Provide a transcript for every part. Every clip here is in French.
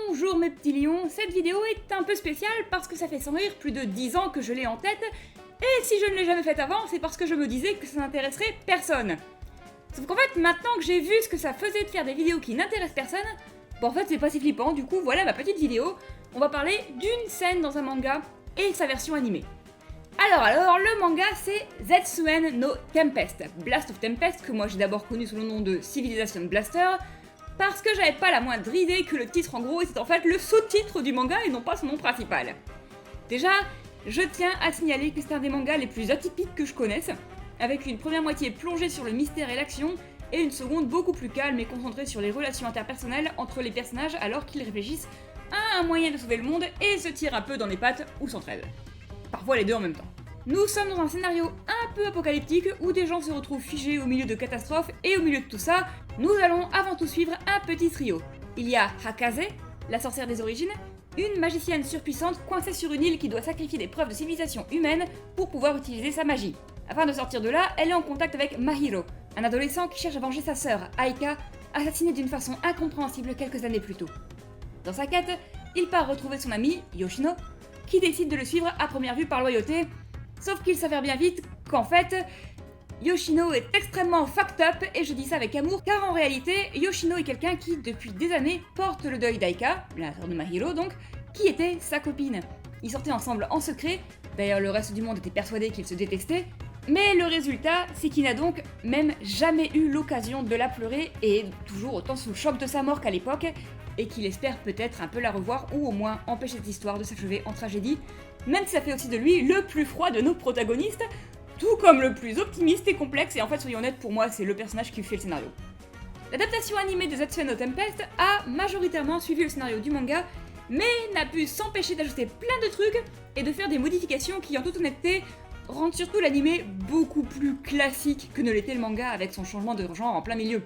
Bonjour mes petits lions, cette vidéo est un peu spéciale parce que ça fait sans rire plus de 10 ans que je l'ai en tête, et si je ne l'ai jamais faite avant, c'est parce que je me disais que ça n'intéresserait personne. Sauf qu'en fait, maintenant que j'ai vu ce que ça faisait de faire des vidéos qui n'intéressent personne, bon en fait c'est pas si flippant, du coup voilà ma petite vidéo, on va parler d'une scène dans un manga et sa version animée. Alors, le manga c'est Zetsuen no Tempest, Blast of Tempest, que moi j'ai d'abord connu sous le nom de Civilization Blaster, parce que j'avais pas la moindre idée que le titre en gros était en fait le sous-titre du manga et non pas son nom principal. Déjà, je tiens à signaler que c'est un des mangas les plus atypiques que je connaisse, avec une première moitié plongée sur le mystère et l'action, et une seconde beaucoup plus calme et concentrée sur les relations interpersonnelles entre les personnages alors qu'ils réfléchissent à un moyen de sauver le monde et se tirent un peu dans les pattes ou s'entraident. Parfois les deux en même temps. Nous sommes dans un scénario un peu apocalyptique où des gens se retrouvent figés au milieu de catastrophes et au milieu de tout ça, nous allons avant tout suivre un petit trio. Il y a Hakaze, la sorcière des origines, une magicienne surpuissante coincée sur une île qui doit sacrifier des preuves de civilisation humaine pour pouvoir utiliser sa magie. Afin de sortir de là, elle est en contact avec Mahiro, un adolescent qui cherche à venger sa sœur, Aika, assassinée d'une façon incompréhensible quelques années plus tôt. Dans sa quête, il part retrouver son ami, Yoshino, qui décide de le suivre à première vue par loyauté, sauf qu'il s'avère bien vite qu'en fait, Yoshino est extrêmement fucked up, et je dis ça avec amour, car en réalité, Yoshino est quelqu'un qui, depuis des années, porte le deuil d'Aika, la sœur de Mahiro donc, qui était sa copine. Ils sortaient ensemble en secret, d'ailleurs le reste du monde était persuadé qu'ils se détestaient, mais le résultat, c'est qu'il n'a donc même jamais eu l'occasion de la pleurer, et toujours autant sous le choc de sa mort qu'à l'époque, et qu'il espère peut-être un peu la revoir, ou au moins empêcher cette histoire de s'achever en tragédie, même si ça fait aussi de lui le plus froid de nos protagonistes, tout comme le plus optimiste et complexe, et en fait soyons honnêtes, pour moi c'est le personnage qui fait le scénario. L'adaptation animée de Zetsuen no Tempest a majoritairement suivi le scénario du manga, mais n'a pu s'empêcher d'ajouter plein de trucs, et de faire des modifications qui en toute honnêteté rendent surtout l'animé beaucoup plus classique que ne l'était le manga avec son changement de genre en plein milieu.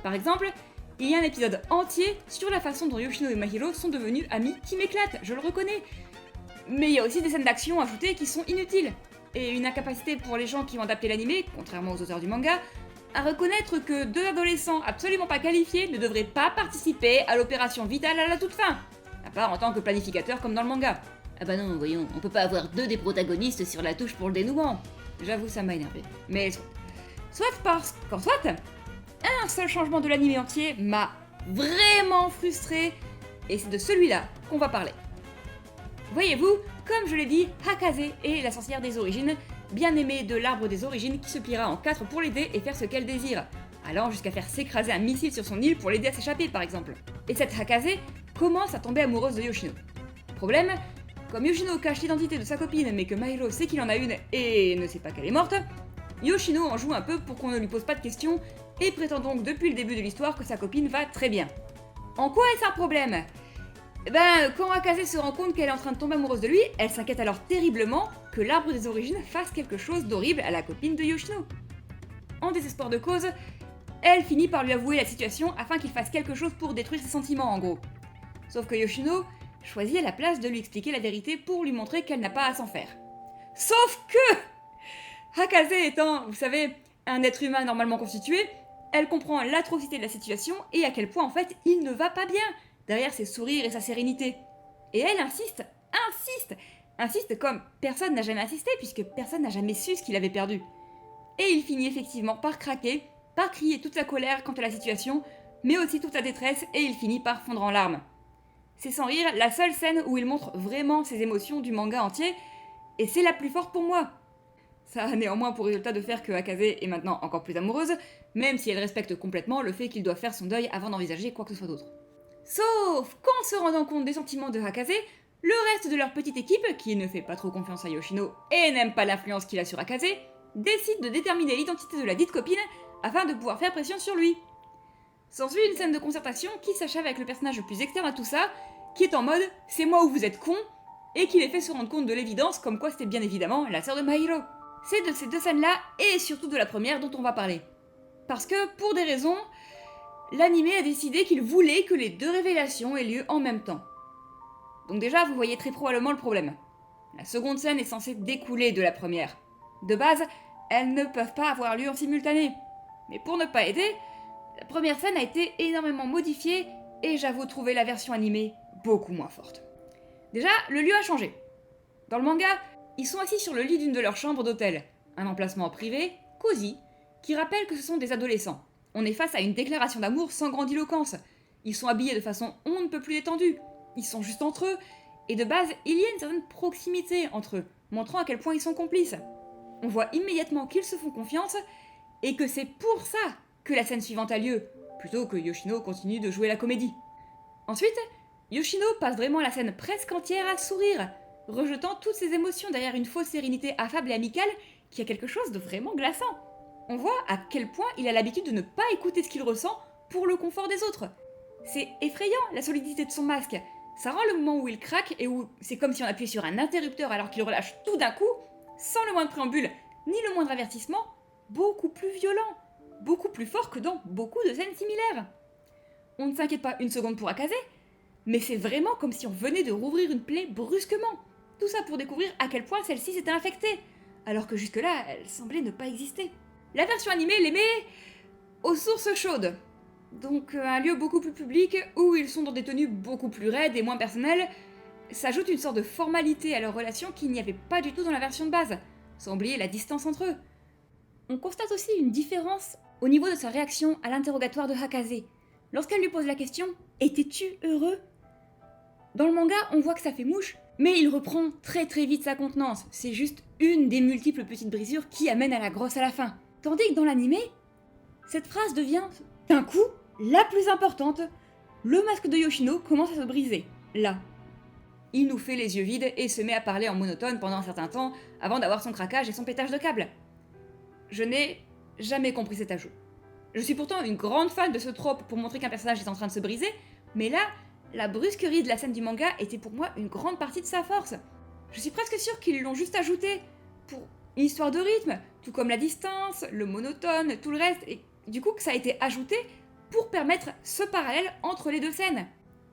Par exemple, il y a un épisode entier sur la façon dont Yoshino et Mahiro sont devenus amis qui m'éclate, je le reconnais. Mais il y a aussi des scènes d'action ajoutées qui sont inutiles, et une incapacité pour les gens qui ont adapté l'animé, contrairement aux auteurs du manga, à reconnaître que deux adolescents absolument pas qualifiés ne devraient pas participer à l'opération vitale à la toute fin, à part en tant que planificateur comme dans le manga. Ah bah non, voyons, on peut pas avoir deux des protagonistes sur la touche pour le dénouement. J'avoue, ça m'a énervé. Mais soit parce qu'en soit, un seul changement de l'animé entier m'a vraiment frustré, et c'est de celui-là qu'on va parler. Voyez-vous, comme je l'ai dit, Hakaze est la sorcière des origines, bien aimée de l'arbre des origines qui se pliera en 4 pour l'aider et faire ce qu'elle désire, allant jusqu'à faire s'écraser un missile sur son île pour l'aider à s'échapper par exemple. Et cette Hakaze commence à tomber amoureuse de Yoshino. Problème, comme Yoshino cache l'identité de sa copine mais que Mahiro sait qu'il en a une et ne sait pas qu'elle est morte, Yoshino en joue un peu pour qu'on ne lui pose pas de questions et prétend donc depuis le début de l'histoire que sa copine va très bien. En quoi est-ce un problème ? Quand Hakaze se rend compte qu'elle est en train de tomber amoureuse de lui, elle s'inquiète alors terriblement que l'arbre des origines fasse quelque chose d'horrible à la copine de Yoshino. En désespoir de cause, elle finit par lui avouer la situation afin qu'il fasse quelque chose pour détruire ses sentiments en gros. Sauf que Yoshino choisit à la place de lui expliquer la vérité pour lui montrer qu'elle n'a pas à s'en faire. Sauf que Hakaze étant, vous savez, un être humain normalement constitué, elle comprend l'atrocité de la situation et à quel point en fait il ne va pas bien derrière ses sourires et sa sérénité. Et elle insiste comme personne n'a jamais insisté puisque personne n'a jamais su ce qu'il avait perdu. Et il finit effectivement par craquer, par crier toute sa colère quant à la situation, mais aussi toute sa détresse et il finit par fondre en larmes. C'est sans rire la seule scène où il montre vraiment ses émotions du manga entier, et c'est la plus forte pour moi. Ça a néanmoins pour résultat de faire que Hakaze est maintenant encore plus amoureuse, même si elle respecte complètement le fait qu'il doit faire son deuil avant d'envisager quoi que ce soit d'autre. Sauf qu'en se rendant compte des sentiments de Hakaze, le reste de leur petite équipe, qui ne fait pas trop confiance à Yoshino et n'aime pas l'influence qu'il a sur Hakaze, décide de déterminer l'identité de la dite copine afin de pouvoir faire pression sur lui. S'ensuit une scène de concertation qui s'achève avec le personnage le plus externe à tout ça, qui est en mode « c'est moi ou vous êtes con » et qui les fait se rendre compte de l'évidence comme quoi c'était bien évidemment la sœur de Mahiro. C'est de ces deux scènes-là, et surtout de la première, dont on va parler. Parce que, pour des raisons, l'animé a décidé qu'il voulait que les deux révélations aient lieu en même temps. Donc déjà, vous voyez très probablement le problème. La seconde scène est censée découler de la première. De base, elles ne peuvent pas avoir lieu en simultané. Mais pour ne pas aider, la première scène a été énormément modifiée, et j'avoue trouver la version animée beaucoup moins forte. Déjà, le lieu a changé. Dans le manga, ils sont assis sur le lit d'une de leurs chambres d'hôtel, un emplacement privé, cosy, qui rappelle que ce sont des adolescents. On est face à une déclaration d'amour sans grandiloquence. Ils sont habillés de façon on ne peut plus détendue. Ils sont juste entre eux, et de base, il y a une certaine proximité entre eux, montrant à quel point ils sont complices. On voit immédiatement qu'ils se font confiance, et que c'est pour ça que la scène suivante a lieu, plutôt que Yoshino continue de jouer la comédie. Ensuite, Yoshino passe vraiment la scène presque entière à sourire, rejetant toutes ses émotions derrière une fausse sérénité affable et amicale qui a quelque chose de vraiment glaçant. On voit à quel point il a l'habitude de ne pas écouter ce qu'il ressent pour le confort des autres. C'est effrayant, la solidité de son masque. Ça rend le moment où il craque et où c'est comme si on appuyait sur un interrupteur alors qu'il relâche tout d'un coup, sans le moindre préambule, ni le moindre avertissement, beaucoup plus violent, beaucoup plus fort que dans beaucoup de scènes similaires. On ne s'inquiète pas une seconde pour Akaze, mais c'est vraiment comme si on venait de rouvrir une plaie brusquement. Tout ça pour découvrir à quel point celle-ci s'était infectée, alors que jusque-là, elle semblait ne pas exister. La version animée les met aux sources chaudes. Donc un lieu beaucoup plus public, où ils sont dans des tenues beaucoup plus raides et moins personnelles, s'ajoute une sorte de formalité à leur relation qu'il n'y avait pas du tout dans la version de base, sans oublier la distance entre eux. On constate aussi une différence au niveau de sa réaction à l'interrogatoire de Akaze. Lorsqu'elle lui pose la question « Étais-tu heureux ?» Dans le manga, on voit que ça fait mouche, mais il reprend très très vite sa contenance. C'est juste une des multiples petites brisures qui amènent à la grosse à la fin. Tandis que dans l'animé, cette phrase devient, d'un coup, la plus importante. Le masque de Yoshino commence à se briser, là. Il nous fait les yeux vides et se met à parler en monotone pendant un certain temps avant d'avoir son craquage et son pétage de câble. Je n'ai jamais compris cet ajout. Je suis pourtant une grande fan de ce trope pour montrer qu'un personnage est en train de se briser, mais là, la brusquerie de la scène du manga était pour moi une grande partie de sa force. Je suis presque sûre qu'ils l'ont juste ajouté pour une histoire de rythme, tout comme la distance, le monotone, tout le reste, et du coup que ça a été ajouté pour permettre ce parallèle entre les deux scènes,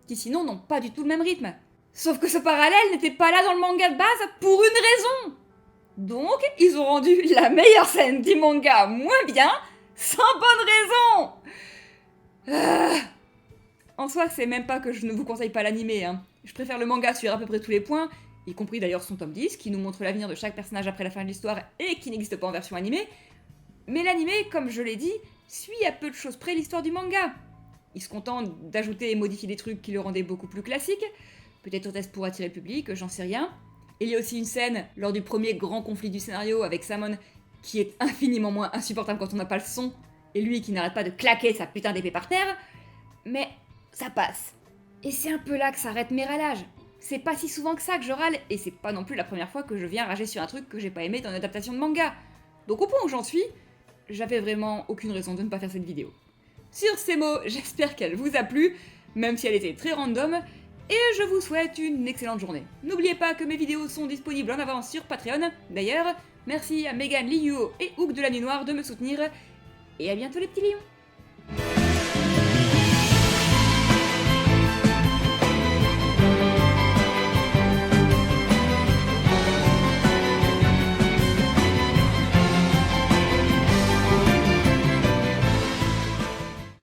qui sinon n'ont pas du tout le même rythme. Sauf que ce parallèle n'était pas là dans le manga de base pour une raison. Donc, ils ont rendu la meilleure scène du manga moins bien, sans bonne raison. En soi, c'est même pas que je ne vous conseille pas l'animé, hein. Je préfère le manga sur à peu près tous les points, y compris d'ailleurs son tome 10, qui nous montre l'avenir de chaque personnage après la fin de l'histoire et qui n'existe pas en version animée. Mais l'animé, comme je l'ai dit, suit à peu de choses près l'histoire du manga. Il se contente d'ajouter et modifier des trucs qui le rendaient beaucoup plus classique, peut-être est-ce pour attirer le public, j'en sais rien. Il y a aussi une scène, lors du premier grand conflit du scénario avec Samon, qui est infiniment moins insupportable quand on n'a pas le son, et lui qui n'arrête pas de claquer sa putain d'épée par terre, mais ça passe. Et c'est un peu là que s'arrêtent mes râlages. C'est pas si souvent que ça que je râle, et c'est pas non plus la première fois que je viens rager sur un truc que j'ai pas aimé dans une adaptation de manga. Donc au point où j'en suis, j'avais vraiment aucune raison de ne pas faire cette vidéo. Sur ces mots, j'espère qu'elle vous a plu, même si elle était très random, et je vous souhaite une excellente journée. N'oubliez pas que mes vidéos sont disponibles en avance sur Patreon. D'ailleurs, merci à Megan, Liuo et Hook de la Nuit Noire de me soutenir, et à bientôt les petits lions.